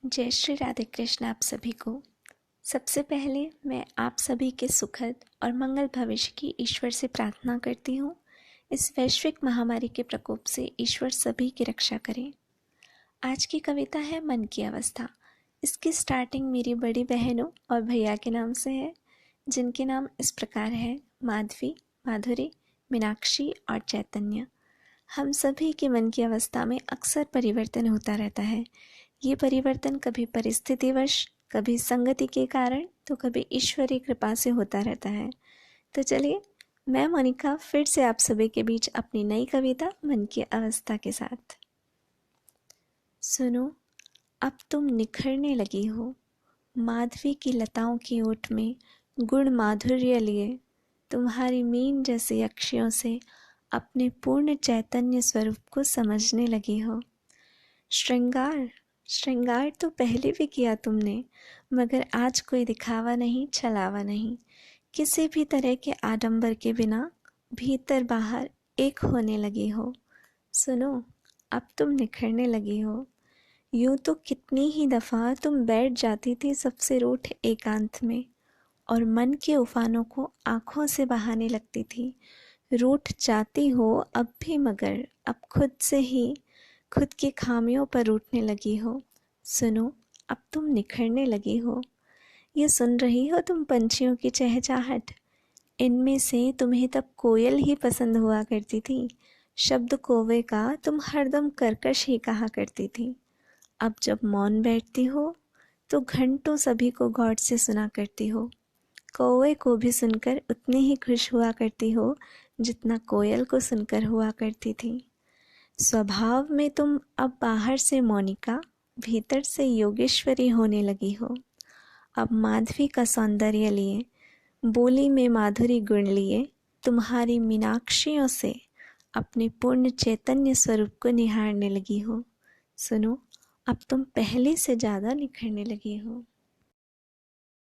जय श्री राधे कृष्ण आप सभी को। सबसे पहले मैं आप सभी के सुखद और मंगल भविष्य की ईश्वर से प्रार्थना करती हूँ। इस वैश्विक महामारी के प्रकोप से ईश्वर सभी की रक्षा करें। आज की कविता है मन की अवस्था। इसकी स्टार्टिंग मेरी बड़ी बहनों और भैया के नाम से है, जिनके नाम इस प्रकार है: माधवी, माधुरी, मीनाक्षी और चैतन्य। हम सभी के मन की अवस्था में अक्सर परिवर्तन होता रहता है। ये परिवर्तन कभी परिस्थितिवश, कभी संगति के कारण, तो कभी ईश्वरीय कृपा से होता रहता है। तो चलिए, मैं मोनिका फिर से आप सभी के बीच अपनी नई कविता मन की अवस्था के साथ। सुनो, अब तुम निखरने लगी हो, माधवी की लताओं की ओट में गुण माधुर्य लिए। तुम्हारी मीन जैसी अक्षियों से अपने पूर्ण चैतन्य स्वरूप को समझने लगी हो। श्रृंगार तो पहले भी किया तुमने, मगर आज कोई दिखावा नहीं, छलावा नहीं। किसी भी तरह के आडंबर के बिना भीतर बाहर एक होने लगी हो। सुनो, अब तुम निखरने लगी हो। यूं तो कितनी ही दफ़ा तुम बैठ जाती थी सबसे रूठ एकांत में, और मन के उफानों को आँखों से बहाने लगती थी। रूठ जाती हो अब भी, मगर अब खुद से ही खुद की खामियों पर रूठने लगी हो। सुनो, अब तुम निखरने लगी हो। ये सुन रही हो तुम पंछियों की चहचहाट? इनमें से तुम्हें तब कोयल ही पसंद हुआ करती थी। शब्द कौवे का तुम हरदम कर्कश ही कहा करती थी। अब जब मौन बैठती हो तो घंटों सभी को गौर से सुना करती हो। कौवे को भी सुनकर उतनी ही खुश हुआ करती हो जितना कोयल को सुनकर हुआ करती थी। स्वभाव में तुम अब बाहर से मोनिका, भीतर से योगेश्वरी होने लगी हो। अब माधवी का सौंदर्य लिए, बोली में माधुरी गुण लिए, तुम्हारी मीनाक्षियों से अपने पूर्ण चैतन्य स्वरूप को निहारने लगी हो। सुनो, अब तुम पहले से ज़्यादा निखरने लगी हो।